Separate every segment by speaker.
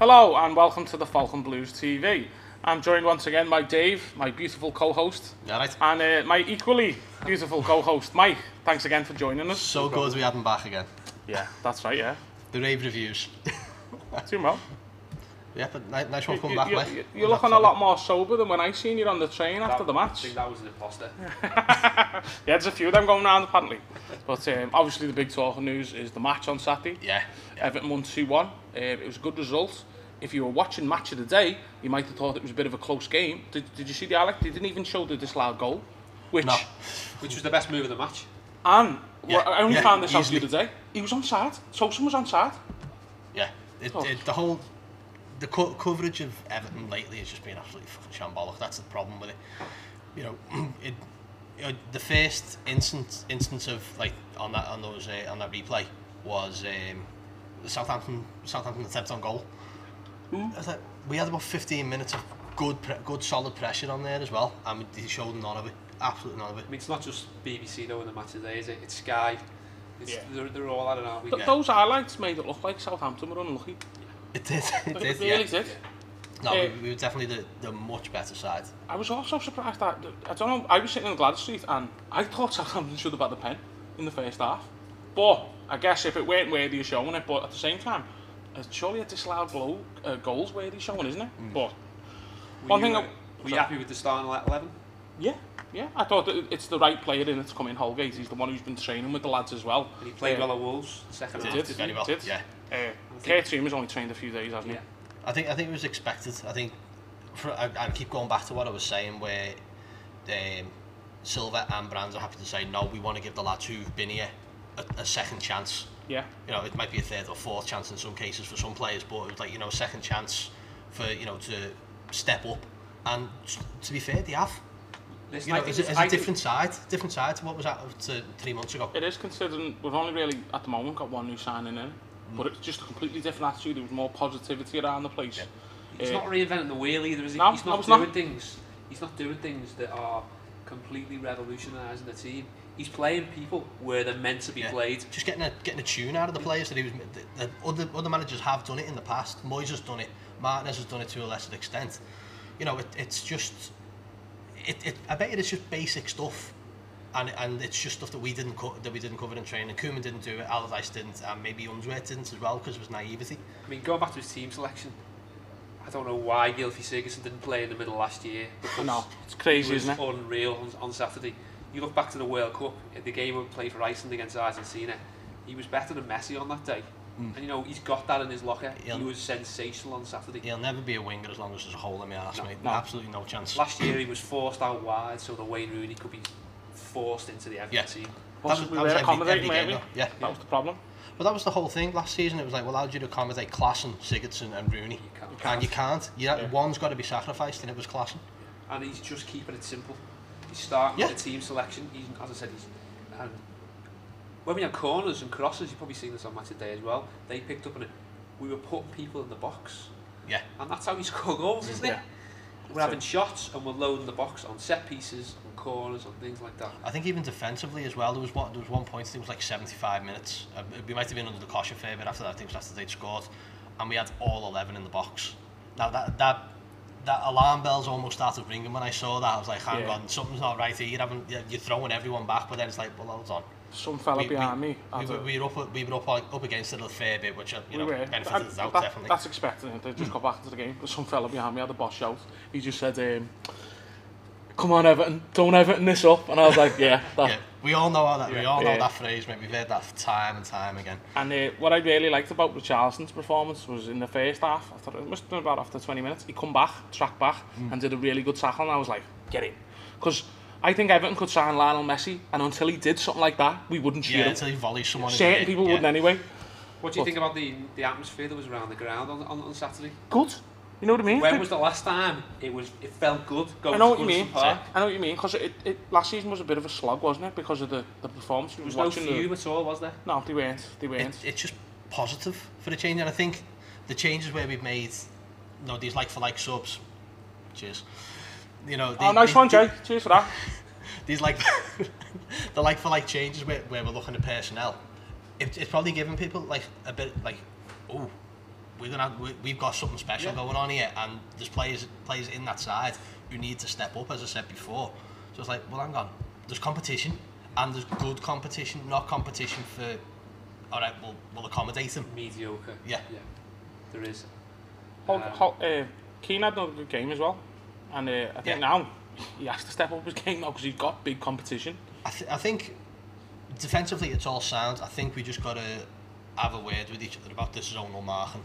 Speaker 1: Hello and welcome to the Falcon Blues TV. I'm joined once again by Dave, my beautiful co-host,
Speaker 2: right.
Speaker 1: and my equally beautiful co-host, Mike. Thanks again for joining us.
Speaker 2: So good we had him back again.
Speaker 1: Yeah, that's right, yeah.
Speaker 2: The rave reviews.
Speaker 1: Doing well.
Speaker 2: Yeah, but nice one coming back, mate.
Speaker 1: You're looking a lot more sober than when I seen you on the train after the match.
Speaker 3: I think that was an imposter.
Speaker 1: Yeah, there's a few of them going around apparently. But obviously the big talking news is the match on Saturday.
Speaker 2: Yeah.
Speaker 1: Everton won 2-1. It was a good result. If you were watching Match of the Day, you might have thought it was a bit of a close game. Did you see the highlight? They didn't even show the disallowed goal. Which
Speaker 3: was the best move of the match.
Speaker 1: And I only found this out the other day. He was onside. Tosun was onside.
Speaker 2: Yeah. The coverage of Everton lately has just been absolutely fucking shambolic. That's the problem with it. You know, the first instance of like on that replay was the Southampton attempt on goal. I was like, we had about 15 minutes of good solid pressure on there as well, and he showed none of it. Absolutely none of it.
Speaker 3: I mean, it's not just BBC though in the match today, is it? It's Sky. They're all at it, aren't we?
Speaker 1: Those highlights made it look like Southampton were unlucky.
Speaker 2: It did.
Speaker 1: It really did.
Speaker 2: No, we were definitely the much better side.
Speaker 1: I was also surprised that, I don't know, I was sitting in Gladys Street and I thought Southampton should have had the pen in the first half. But I guess if it weren't worthy of showing it, but at the same time, surely a disallowed goal's worthy of showing, isn't it? But
Speaker 3: were you happy with the starting 11?
Speaker 1: Yeah, I thought that it's the right player in it to come in, Holgate. He's the one who's been training with the lads as well.
Speaker 3: And he played well at Wolves the second half.
Speaker 1: He did
Speaker 2: very well. Yeah.
Speaker 1: Kurt Zouma's only trained a few days, hasn't he?
Speaker 2: I think it was expected. I think I keep going back to what I was saying, where Silva and Brands are happy to say no. We want to give the lads who've been here a second chance.
Speaker 1: Yeah.
Speaker 2: You know, it might be a third or fourth chance in some cases for some players, but it was like, you know, a second chance for, you know, to step up. And to be fair, they have. It's a different side to what was to 3 months ago.
Speaker 1: It is, considering we've only really at the moment got one new signing in, but it's just a completely different attitude. There was more positivity around the place. Yeah.
Speaker 3: He's not reinventing the wheel either, is he?
Speaker 1: No,
Speaker 3: he's not doing things. He's not doing things that are completely revolutionising the team. He's playing people where they're meant to be played.
Speaker 2: Just getting a tune out of the players that he was. Other managers have done it in the past. Moyes has done it. Martinez has done it to a lesser extent. You know, it's just. I bet it's just basic stuff, and it's just stuff that we didn't cover in training. Koeman didn't do it, Allardyce didn't, and maybe Unsworth didn't as well because it was naivety.
Speaker 3: I mean, going back to his team selection, I don't know why Gylfi Sigurdsson didn't play in the middle last year.
Speaker 1: No, it's crazy, isn't it?
Speaker 3: It was unreal on Saturday. You look back to the World Cup, the game we played for Iceland against Argentina, he was better than Messi on that day. And you know, he's got that in his locker. He was sensational on Saturday.
Speaker 2: He'll never be a winger as long as there's a hole in my arse, mate. No. Absolutely no chance.
Speaker 3: Last year he was forced out wide, so the Wayne Rooney could be forced into the Everton team.
Speaker 1: We were accommodating, maybe.
Speaker 2: Yeah,
Speaker 1: that was the problem.
Speaker 2: But that was the whole thing last season. It was like, well, how do you accommodate Klaassen, Sigurdsson and Rooney? You can't. One's got to be sacrificed, and it was Klaassen.
Speaker 3: And he's just keeping it simple. He's starting with the team selection. As I said, when we had corners and crosses, you've probably seen this on Match of the Day as well, they picked up on it. We were putting people in the box.
Speaker 2: Yeah.
Speaker 3: And that's how we score goals, isn't it? We're having shots and we're loading the box on set pieces, on corners, on things like that.
Speaker 2: I think even defensively as well, there was one point, I think it was like 75 minutes. We might have been under the cosh a fair bit after that, I think it was after they'd scored. And we had all 11 in the box. Now that alarm bells almost started ringing when I saw that. I was like, hang on, something's not right here. You're throwing everyone back, but then it's like, well, hold on.
Speaker 1: Some fella behind me.
Speaker 2: We were up against it a fair bit, which benefited us out, definitely.
Speaker 1: That's expected. They just got back into the game. But some fella behind me had the boss shout. He just said, "Come on, Everton, don't Everton this up." And I was like, "Yeah."
Speaker 2: We all know that. We all know that phrase, mate. We've heard that time and time again.
Speaker 1: And what I really liked about Richarlison's performance was in the first half. I thought it must have been about after 20 minutes. He come back, tracked back, and did a really good tackle. And I was like, "Get in," because I think Everton could sign Lionel Messi, and until he did something like that, we wouldn't cheer him.
Speaker 2: Until he volleys someone.
Speaker 1: Certain people wouldn't anyway.
Speaker 3: What do you think about the atmosphere that was around the ground on Saturday?
Speaker 1: Good. You know what I mean?
Speaker 3: When was the last time it felt good?
Speaker 1: I know what you mean. I know what you mean, because last season was a bit of a slog, wasn't it? Because of the performance.
Speaker 3: There was no fume at all, was there?
Speaker 1: No, they weren't.
Speaker 2: It's just positive for the change, and I think the changes where we've made, these like-for-like subs. Cheers.
Speaker 1: Nice one, Jay. Cheers for that.
Speaker 2: These the like-for-like changes where we're looking at personnel. It's probably giving people like a bit like, oh, we've got something special going on here, and there's players in that side who need to step up, as I said before. So it's like, well, hang on, there's competition, and there's good competition, not competition for, all right, we'll accommodate them.
Speaker 3: Mediocre.
Speaker 2: Yeah,
Speaker 3: there is.
Speaker 1: Keane had another good game as well, and I think now he has to step up his game now because he's got big competition.
Speaker 2: I think defensively it's all sound. I think we just got to have a word with each other about this zonal marking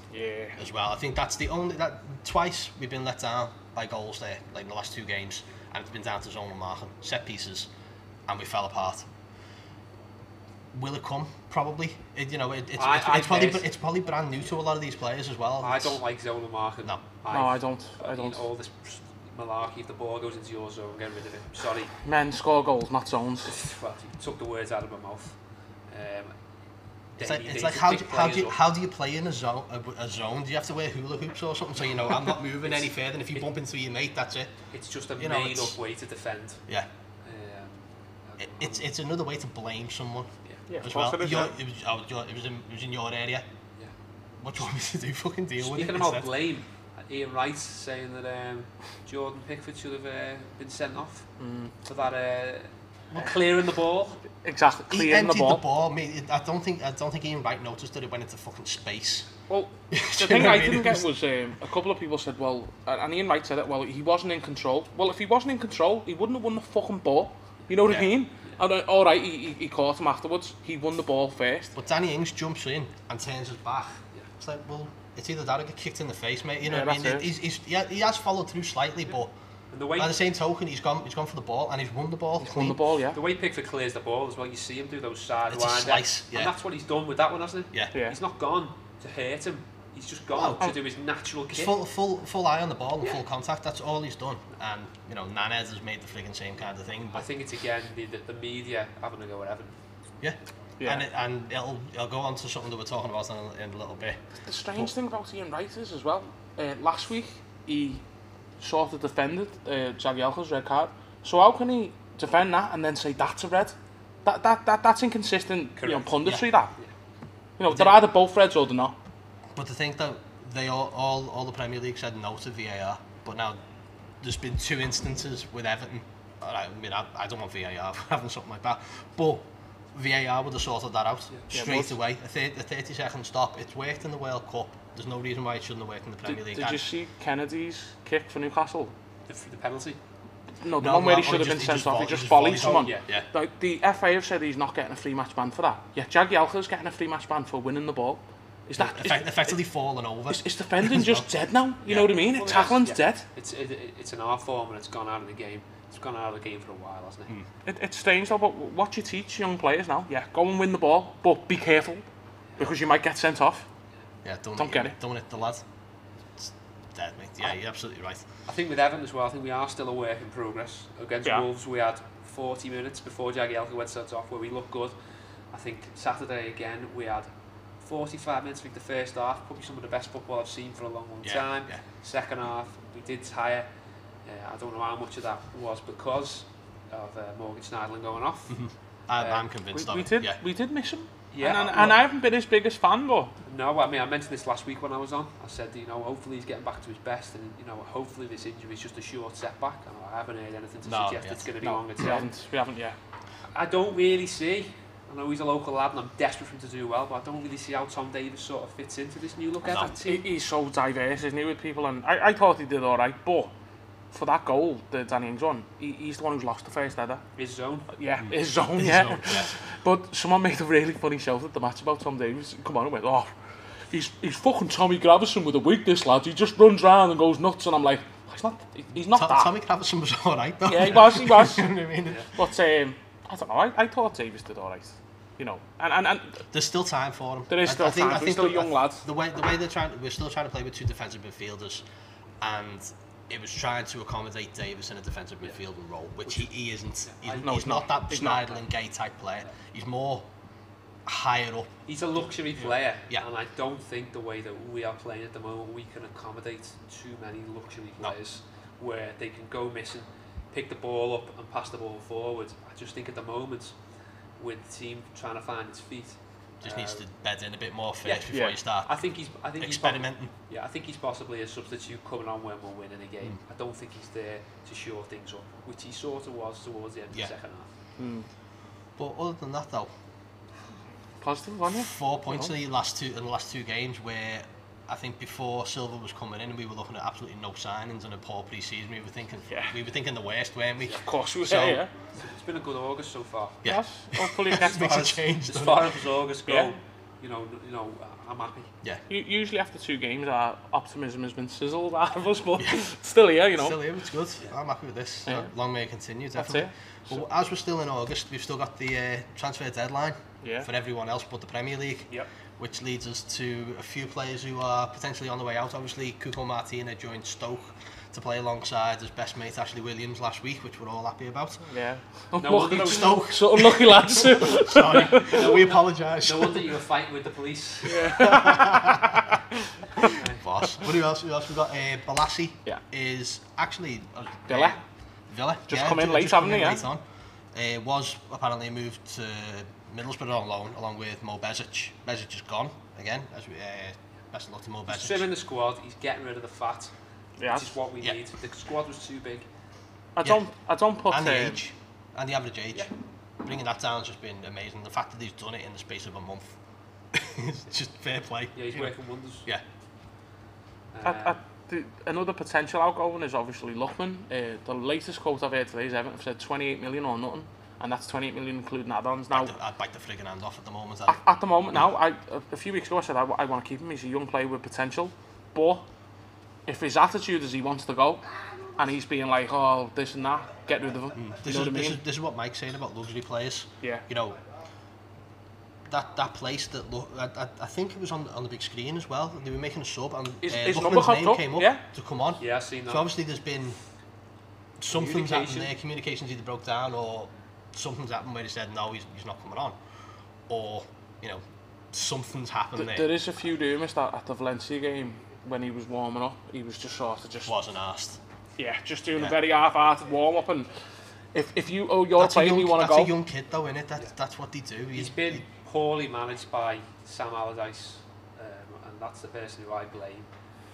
Speaker 2: as well. I think that's the only, that twice we've been let down by goals there, like in the last 2 games, and it's been down to zonal marking, set pieces, and we fell apart. Will it come? Probably. It's probably brand new to a lot of these players as well.
Speaker 3: I don't like zonal marking.
Speaker 1: No, I don't.
Speaker 3: All this malarkey, if the ball goes into your zone, get rid of it. Sorry.
Speaker 1: Men score goals, not zones.
Speaker 3: Well, you took the words out of my mouth.
Speaker 2: It's like how do you play in a zone? Do you have to wear hula hoops or something so you know I'm not moving any further, and if you bump into your mate, that's it?
Speaker 3: It's just a made up way to defend.
Speaker 2: Yeah. It's another way to blame someone.
Speaker 1: Yeah,
Speaker 2: as well. It was in your area.
Speaker 3: Yeah.
Speaker 2: What do you want me to do? Fucking deal with it.
Speaker 3: Speaking about blame, Ian Wright saying that Jordan Pickford should have been sent off for that clearing the ball.
Speaker 1: Exactly, clearing
Speaker 2: the ball. I don't think Ian Wright noticed that it went into fucking space.
Speaker 1: Well, the thing I didn't get was a couple of people said, well, and Ian Wright said it, well, he wasn't in control. Well, if he wasn't in control, he wouldn't have won the fucking ball. You know what I mean? And, all right, he caught him afterwards. He won the ball first.
Speaker 2: But Danny Ings jumps in and turns his back. Yeah. It's like, well, it's either that or get kicked in the face, mate. You know what I mean? He has followed through slightly, but by the same token, he's gone for the ball and he's won the ball.
Speaker 1: He's won the ball, yeah.
Speaker 3: The way Pickford clears the ball as well, you see him do those sideline
Speaker 2: slice,
Speaker 3: and that's what he's done with that one, hasn't he?
Speaker 2: Yeah.
Speaker 3: He's not gone to hurt him. He's just gone to do his natural kick.
Speaker 2: Full eye on the ball and full contact. That's all he's done. And you know, Nanez has made the frigging same kind of thing. But
Speaker 3: I think it's again the media having a go at Everton.
Speaker 2: Yeah. And it'll go on to something that we're talking about in a little bit.
Speaker 1: The strange thing about Ian Wright is as well. Last week he sort of defended Jagielka's red card. So how can he defend that and then say that's a red? That's inconsistent. You know, punditry. That. You know, they're either both reds or they're not.
Speaker 2: But to think that they all the Premier League said no to VAR, but now there's been 2 instances with Everton. I mean, I don't want VAR for having something like that, but VAR would have sorted that out straight away. A 30-second stop. It's worked in the World Cup. There's no reason why it shouldn't have worked in the Premier League.
Speaker 1: Did you see Kennedy's kick for Newcastle?
Speaker 3: The penalty?
Speaker 1: No, the one where he should have been sent off. He just volleyed someone.
Speaker 3: Yeah.
Speaker 1: Like, the FA have said he's not getting a free match ban for that. Yeah, Jagielka's getting a free match ban for winning the ball. Is that
Speaker 2: effectively falling over?
Speaker 1: Is defending just dead now? You know what I mean? Well, tackling's dead.
Speaker 3: It's an art form and it's gone out of the game. It's gone out of the game for a while, hasn't it?
Speaker 1: It's strange though, but what you teach young players now, go and win the ball, but be careful because you might get sent off.
Speaker 2: Yeah, don't
Speaker 1: get it.
Speaker 2: Don't hit the lad. It's dead, mate. Yeah, you're absolutely right.
Speaker 3: I think with Everton as well, I think we are still a work in progress. Against Wolves, we had 40 minutes before Jagielka went sent off where we looked good. I think Saturday again, we had 45 minutes, I think the first half, probably some of the best football I've seen for a long time. Yeah. Second half, we did tire. I don't know how much of that was because of Morgan Schneiderlin going off.
Speaker 2: I'm convinced
Speaker 1: we did miss him. Yeah, and I haven't been his biggest fan, but
Speaker 3: no, I mean I mentioned this last week when I was on. I said, you know, hopefully he's getting back to his best, and you know, hopefully this injury is just a short setback. And I haven't heard anything to suggest it's going to be longer term.
Speaker 1: We haven't yet.
Speaker 3: I don't really see. I know he's a local lad and I'm desperate for him to do well, but I don't really see how Tom Davies sort of fits into this new look Everton team.
Speaker 1: He's so diverse, isn't he, with people, and I thought he did alright, but for that goal, the Danny Ings one, he's the one who's lost the first header.
Speaker 3: His zone?
Speaker 1: Yeah, his zone, yeah. But someone made a really funny shout at the match about Tom Davies. Come on, and went, he's fucking Tommy Gravison with a wig, this lad. He just runs round and goes nuts, and I'm like, he's not that.
Speaker 2: Tommy Gravison was alright though.
Speaker 1: Yeah, he was.
Speaker 2: You know what I mean?
Speaker 1: Yeah. But I don't know, I thought Davies did alright. You know, and
Speaker 2: there's still time for him.
Speaker 1: There is still time. He's still a young lad.
Speaker 2: The way we're still trying to play with 2 defensive midfielders, and it was trying to accommodate Davis in a defensive midfielder role, which he isn't. He's not that Schneiderlin Gay type player. He's more higher up.
Speaker 3: He's a luxury player, and I don't think the way that we are playing at the moment we can accommodate too many luxury players where they can go missing, pick the ball up and pass the ball forward. I just think at the moment, with the team trying to find its feet,
Speaker 2: Just needs to bed in a bit more first before you start
Speaker 3: I think
Speaker 2: experimenting.
Speaker 3: I think he's possibly a substitute coming on when we're winning a game. I don't think he's there to shore things up, which he sort of was towards the end of the second half.
Speaker 2: But other than that, though,
Speaker 1: positive, wasn't it?
Speaker 2: 4 points in the last two games, where I think before Silva was coming in and we were looking at absolutely no signings and a poor pre-season, we were thinking the worst, weren't we?
Speaker 1: Of course we were.
Speaker 2: So,
Speaker 3: it's been a good August so far.
Speaker 2: Yeah.
Speaker 1: Yes. Hopefully it gets
Speaker 3: as far as August go, you know, I'm happy.
Speaker 2: Yeah.
Speaker 1: Usually after 2 games, our optimism has been sizzled out of us, but still here, you know.
Speaker 2: Still here, it's good. I'm happy with this.
Speaker 1: Yeah.
Speaker 2: Long may it continue, definitely.
Speaker 1: That's
Speaker 2: But as we're still in August, we've still got the transfer deadline for everyone else but the Premier League.
Speaker 3: Yep.
Speaker 2: Which leads us to a few players who are potentially on the way out. Obviously, Cuco Martina joined Stoke to play alongside his best mate Ashley Williams last week, which we're all happy about.
Speaker 1: Yeah.
Speaker 2: Unlucky Stoke.
Speaker 1: So unlucky lads.
Speaker 2: Sorry, we apologise.
Speaker 3: No wonder you were fighting with the police.
Speaker 2: Boss. But who else? We've got Balassi.
Speaker 1: Yeah.
Speaker 2: Is actually
Speaker 1: Villa. Just come in late, haven't he?
Speaker 2: Yeah. Was apparently moved to Middlesbrough on loan, along with Mo Bezic. Bezic is gone again. Best of luck to Mo Bezic.
Speaker 3: He's still in the squad. He's getting rid of the fat. Which is what we need. The squad was too big.
Speaker 1: I don't put
Speaker 2: and the age and the average age. Bringing that down has just been amazing. The fact that he's done it in the space of a month, it's just fair play.
Speaker 3: Yeah, he's working wonders.
Speaker 2: Yeah.
Speaker 1: Another potential outgoing is obviously Luckman. The latest quote I've heard today is Everton have said 28 million or nothing. And that's 28 million including add-ons. Now,
Speaker 2: I'd bite the friggin' hand off at the moment.
Speaker 1: At the moment now, a few weeks ago I said I want to keep him. He's a young player with potential. But if his attitude is he wants to go, and he's being like, oh, this and that, get rid of him.
Speaker 2: This is what Mike's saying about luxury players.
Speaker 1: Yeah.
Speaker 2: You know, that place that I think it was on the big screen as well. They were making a sub, and
Speaker 1: his
Speaker 2: Luckman's name came up to come on.
Speaker 3: Yeah, I've seen that.
Speaker 2: So obviously there's been something's happened there. Communications either broke down or something's happened where he said no, he's not coming on, or you know, something's happened there.
Speaker 1: There is a few rumours that at the Valencia game when he was warming up, he was just sort of
Speaker 2: wasn't asked.
Speaker 1: Yeah, just doing a very half-hearted warm up, and if you you're a player and you want to go,
Speaker 2: that's a young kid though, innit? That's what they do.
Speaker 3: He's been poorly managed by Sam Allardyce, and that's the person who I blame.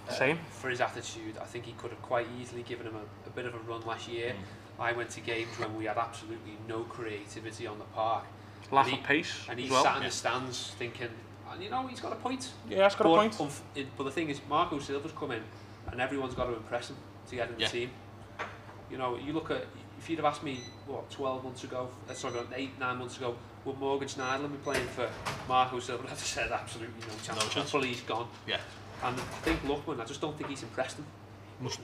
Speaker 1: Same.
Speaker 3: For his attitude. I think he could have quite easily given him a bit of a run last year. I went to games when we had absolutely no creativity on the park.
Speaker 1: Lack of pace.
Speaker 3: And he
Speaker 1: well.
Speaker 3: sat in the stands thinking, and you know, he's got a point.
Speaker 1: Yeah, he's got a point.
Speaker 3: But the thing is, Marco Silva's come in, and everyone's got to impress him to get in the team. You know, you look at, if you'd have asked me, 12 months ago, 8, 9 months ago, would Morgan Schneiderlin be playing for Marco Silva? I'd have said absolutely no chance. Hopefully he's gone.
Speaker 2: Yeah.
Speaker 3: And I think Luckman, I just don't think he's impressed him.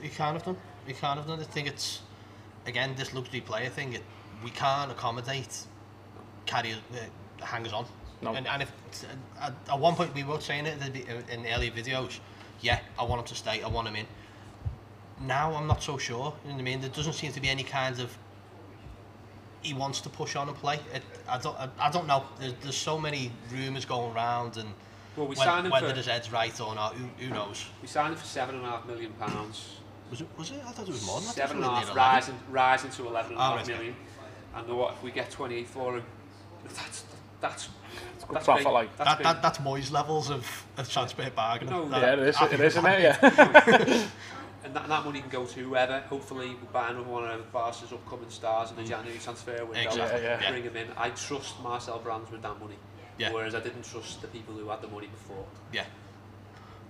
Speaker 2: He can't have done. I think it's, again, this luxury player thing, we can't accommodate hangers on. No. And if at one point we were saying it in earlier videos, I want him to stay, I want him in. Now I'm not so sure. You know what I mean? There doesn't seem to be any kind of he wants to push on and play. I don't know. There's so many rumours going around, and whether his head's right or not, who knows?
Speaker 3: We signed him for £7.5 million.
Speaker 2: Was it? I thought it was more than
Speaker 3: that. 7.5, rising to 11.5 million. And what if we get 28 for him? That's
Speaker 1: profit, like
Speaker 2: that's Moyes levels of transfer bargaining.
Speaker 3: No,
Speaker 1: it is, isn't it? Yeah.
Speaker 3: And that money can go to whoever. Hopefully, we buy another one of Barca's upcoming stars in the January transfer window.
Speaker 2: Exactly.
Speaker 3: Bring him in. I trust Marcel Brands with that money. Yeah. Whereas I didn't trust the people who had the money before.
Speaker 2: Yeah.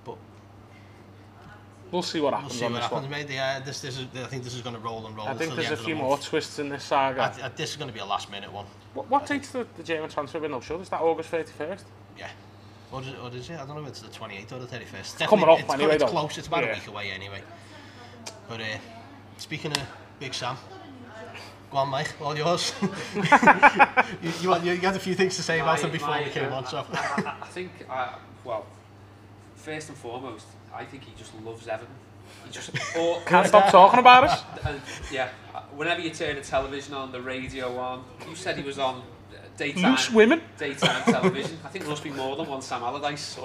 Speaker 2: But
Speaker 1: we'll see what happens.
Speaker 2: Mate. Yeah, I think this is going to roll and roll.
Speaker 1: I think there's a few more twists in this saga.
Speaker 2: This is going to be a last-minute one.
Speaker 1: What date's the German transfer window show? Is that August 31st?
Speaker 2: Yeah. Or is it? I don't know if it's the 28th or the 31st.
Speaker 1: It's coming up anyway,
Speaker 2: it's close. It's about a week away anyway. But speaking of Big Sam, go on, Mike, all yours. you had a few things to say about him before we came on. So
Speaker 3: I think, first and foremost, I think he just loves Everton. He just
Speaker 1: can't stop talking about us.
Speaker 3: Whenever you turn the television on, the radio on, you said he was on daytime television. I think there must be more than one Sam Allardyce.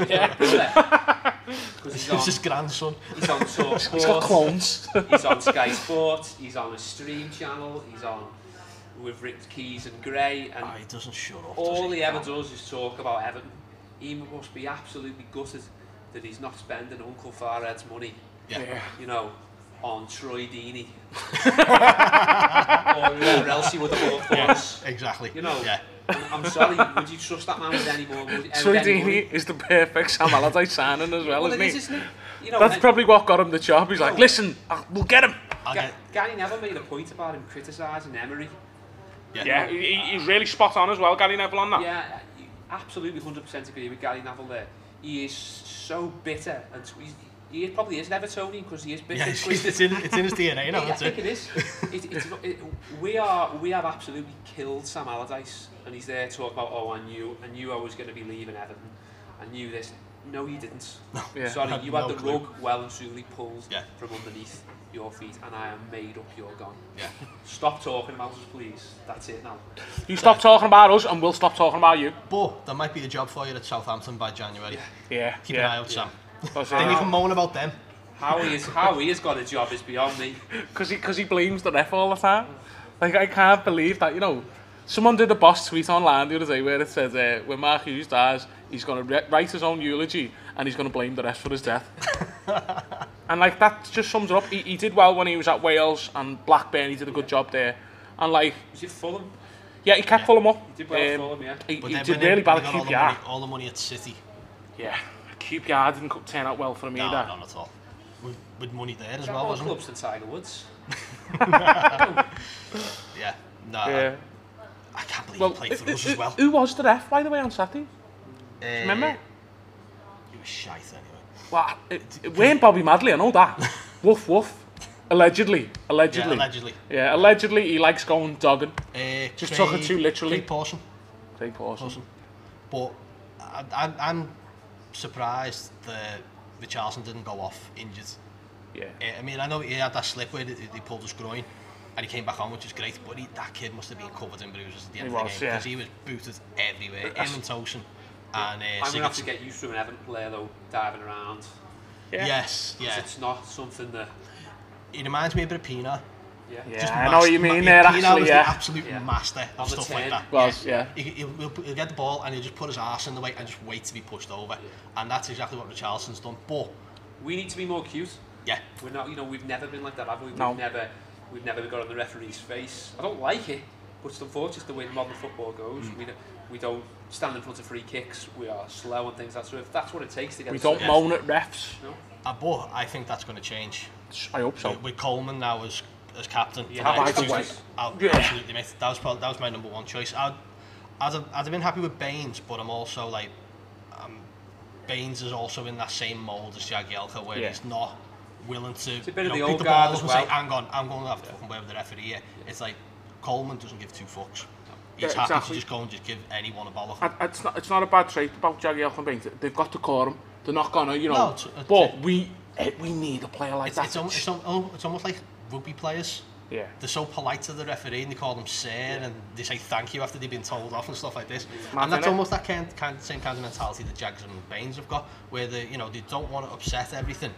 Speaker 2: He's his grandson.
Speaker 3: He's on Talk Sport.
Speaker 1: He's got clones.
Speaker 3: He's on Sky Sports. He's on a stream channel. He's on with Rick Keys and Gray, and
Speaker 2: he doesn't shut up.
Speaker 3: all he ever does is talk about Everton. He must be absolutely gutted that he's not spending Uncle Farhead's money, you know, on Troy Deeney or whoever else he would have bought for us.
Speaker 2: Exactly.
Speaker 3: You know, I'm sorry, would you trust that man with any more?
Speaker 1: Troy Deeney is the perfect Sam Allardyce signing as well, isn't he?
Speaker 3: Isn't it? You know,
Speaker 1: that's probably what got him the job. He's like, listen, we'll get him.
Speaker 3: Gary Neville made a point about him criticising Emery.
Speaker 1: Yeah, he's really spot on as well, Gary Neville, on that.
Speaker 3: Yeah, absolutely 100% agree with Gary Neville there. He is so bitter, and he probably is an Evertonian because he is bitter.
Speaker 2: Yeah, it's in his DNA now.
Speaker 3: I think it is. We have absolutely killed Sam Allardyce, and he's there talking about, I knew I was going to be leaving Everton. I knew this. No, you didn't.
Speaker 2: No.
Speaker 3: Yeah. Sorry, you had the rug well and truly pulled from underneath your feet, and I am made up you're gone.
Speaker 2: Yeah.
Speaker 3: Stop talking about us, please. That's it now.
Speaker 1: You stop talking about us, and we'll stop talking about you.
Speaker 2: But there might be a job for you at Southampton by January.
Speaker 1: Yeah.
Speaker 2: Keep an eye out, Sam.
Speaker 1: Then
Speaker 2: you can moan about them.
Speaker 3: How he has got a job is beyond me.
Speaker 1: Because he blames the ref all the time. Like, I can't believe that, you know. Someone did a boss tweet online the other day where it said, when Mark Hughes dies, he's going to write his own eulogy and he's going to blame the ref for his death. And like, that just sums it up. He did well when he was at Wales and Blackburn. He did a good job there. And like,
Speaker 3: was he Fulham?
Speaker 1: Yeah, he kept Fulham up.
Speaker 3: He did well at Fulham, yeah.
Speaker 1: He did really bad at QPR.
Speaker 2: All the money at City.
Speaker 1: Yeah, QPR didn't turn out well for him either.
Speaker 2: No, not at all. With money there as well, wasn't it?
Speaker 3: Clubs than Tiger Woods.
Speaker 2: Yeah, no. Yeah. I can't believe he played for us as well.
Speaker 1: Who was the ref, by the way, on Saturday? Remember?
Speaker 2: He was shite anyway.
Speaker 1: Well, it weren't Bobby Madley, I know that. Woof woof. Allegedly. Yeah, allegedly he likes going dogging. Just took it too literally.
Speaker 2: Craig Pawson. But I'm surprised that Richarlison didn't go off injured.
Speaker 1: Yeah.
Speaker 2: I mean, I know he had that slip where he pulled his groin and he came back on, which is great, but that kid must have been covered in bruises at the end of the game because he was booted everywhere. Him and Tosin. And,
Speaker 3: I'm going to have to get used to an Everton player though, diving around.
Speaker 2: Yeah. Yes, yeah.
Speaker 3: It's not something that...
Speaker 2: He reminds me a bit of Pina.
Speaker 1: Yeah, I know what you mean there, actually,
Speaker 2: Pina was the absolute master of stuff like that. He'll get the ball and he'll just put his arse in the way and just wait to be pushed over. And that's exactly what Richarlison's done. But
Speaker 3: we need to be more cute.
Speaker 2: Yeah.
Speaker 3: We're not, we've never been like that, have we?
Speaker 1: No.
Speaker 3: We've never got on the referee's face. I don't like it, but it's unfortunate the way modern football goes. We don't stand in front of free kicks. We are slow and things. So if that's what it takes to get.
Speaker 1: We don't moan at refs.
Speaker 3: No.
Speaker 2: But I think that's going to change.
Speaker 1: I hope so.
Speaker 2: With Coleman now as captain.
Speaker 3: Yeah,
Speaker 2: absolutely, mate. That was my number one choice. I'd have been happy with Baines, but I'm also like, Baines is also in that same mould as Jagielka, where he's not willing to pick the ball up and say, hang on, I'm going to have to fucking wear with the referee here. It's like Coleman doesn't give two fucks. He's happy to just go and just give anyone a ball.
Speaker 1: It's not a bad trait about Jagielka and Baines. They've got to core him. They're not gonna, but we need a player like that.
Speaker 2: It's almost like rugby players.
Speaker 1: Yeah.
Speaker 2: They're so polite to the referee and they call them sir and they say thank you after they've been told off and stuff like this. And that's almost that same kind of mentality that Jags and Baines have got, where they don't want to upset everything,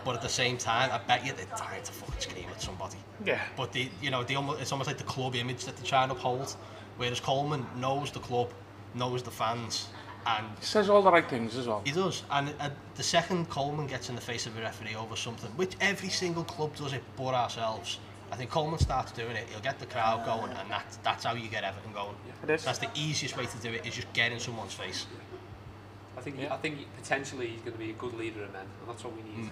Speaker 2: but at the same time, I bet you they're dying to fucking scream at somebody.
Speaker 1: Yeah.
Speaker 2: But it's almost like the club image that they try and uphold, whereas Coleman knows the club, knows the fans. And
Speaker 1: he says all the right things as well.
Speaker 2: He does. And the second Coleman gets in the face of a referee over something, which every single club does it but ourselves, I think Coleman starts doing it, he'll get the crowd going, and that's how you get Everton going. That's the easiest way to do it, is just get in someone's face.
Speaker 3: I think potentially he's going to be a good leader of men, and that's what we need.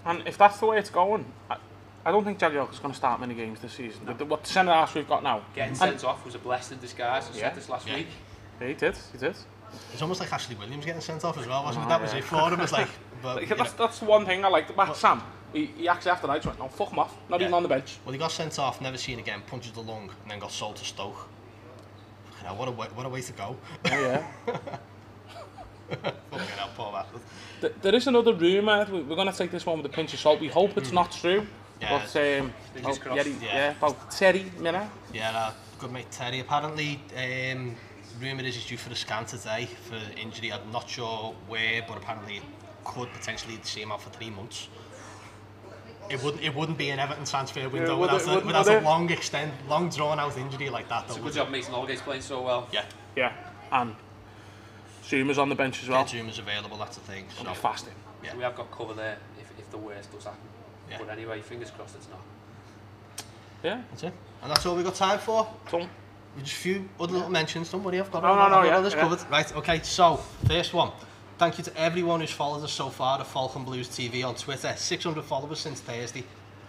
Speaker 1: And if that's the way it's going, I don't think Jagielka's going to start many games this season. No. What the centre-halves we've got now.
Speaker 3: Getting sent off was a blessing in disguise. I said this last week.
Speaker 1: Yeah, he did.
Speaker 2: It's almost like Ashley Williams getting sent off as well, wasn't it? That was it for him. It was like,
Speaker 1: that's the one thing I liked about Sam. He actually after that went, no, fuck him off. Not even on the bench.
Speaker 2: Well, he got sent off, never seen again, punctured the lung, and then got sold to Stoke. What a way to go.
Speaker 1: Yeah.
Speaker 2: Fucking hell, poor bastard.
Speaker 1: There is another rumour. We're going to take this one with a pinch of salt. We hope it's not true.
Speaker 2: Yeah.
Speaker 1: But about Terry Miller.
Speaker 2: Yeah, good mate Terry. Apparently, rumour is he's due for a scan today for injury. I'm not sure where, but apparently it could potentially see him out for 3 months. it wouldn't be an Everton transfer window
Speaker 1: Yeah,
Speaker 2: without a long drawn out injury like that.
Speaker 3: It's a good job Mason Holgate's playing so well.
Speaker 1: Yeah, and Zuma's on the bench as well.
Speaker 2: Zuma's available, that's the thing.
Speaker 1: So fasting.
Speaker 3: So we have got cover there if the worst does happen.
Speaker 2: Yeah.
Speaker 3: But anyway, fingers crossed it's not.
Speaker 1: Yeah.
Speaker 2: That's it. And that's all we got time for.
Speaker 1: Done.
Speaker 2: Just a few other little mentions. Don't worry, I've got
Speaker 1: No,
Speaker 2: this covered. Right, okay, so first one. Thank you to everyone who's followed us so far, the Falcon Blues TV on Twitter. 600 followers since Thursday.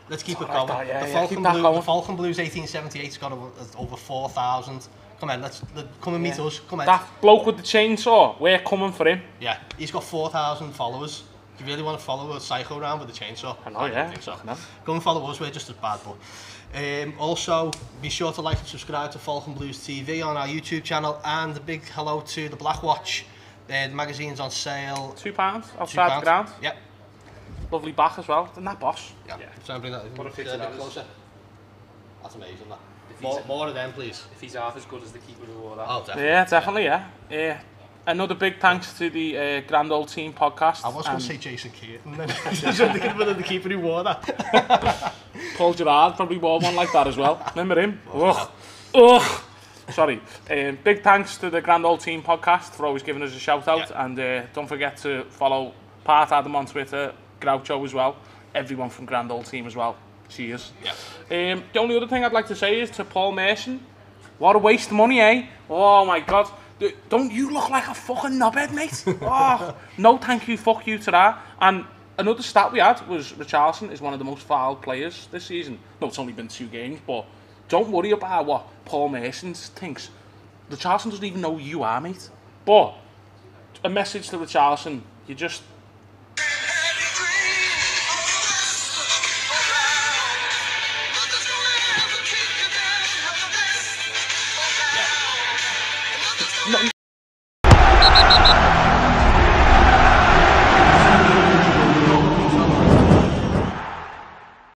Speaker 2: Let's keep it going. The Falcon Blues 1878's got over 4,000. Come on, come and meet us. Come on.
Speaker 1: That bloke with the chainsaw, we're coming for him.
Speaker 2: Yeah, he's got 4,000 followers. Do you really want to follow a psycho around with a chainsaw?
Speaker 1: I know, yeah.
Speaker 2: Think so. Go and follow us, we're just as bad. But also, be sure to like and subscribe to Falcon Blues TV on our YouTube channel. And a big hello to the Black Watch. The magazine's on sale.
Speaker 1: £2 outside the ground.
Speaker 2: Yep.
Speaker 1: Lovely back as well. Isn't that boss?
Speaker 2: Yeah. So bring that
Speaker 3: What a picture that is.
Speaker 2: closer. That's amazing, that. More of them, please.
Speaker 3: If he's half as good as the keeper who wore that.
Speaker 2: Oh, definitely.
Speaker 1: Yeah, definitely, yeah. Another big thanks to the Grand Old Team podcast.
Speaker 2: I was going to say Jason Keaton, then the keeper who wore that.
Speaker 1: Paul Gerrard probably wore one like that as well. Remember him? Ugh. Sorry. Big thanks to the Grand Old Team podcast for always giving us a shout out. Yeah. And don't forget to follow Part Adam on Twitter, Groucho as well. Everyone from Grand Old Team as well. Cheers. Yeah. The only other thing I'd like to say is to Paul Mason, what a waste of money, eh? Oh my God. Don't you look like a fucking knobhead, mate? Oh, no thank you, fuck you to that. And another stat we had was Richarlison is one of the most fouled players this season. No, it's only been 2 games, but don't worry about what Paul Mason thinks. Richarlison doesn't even know who you are, mate. But a message to Richarlison, you just...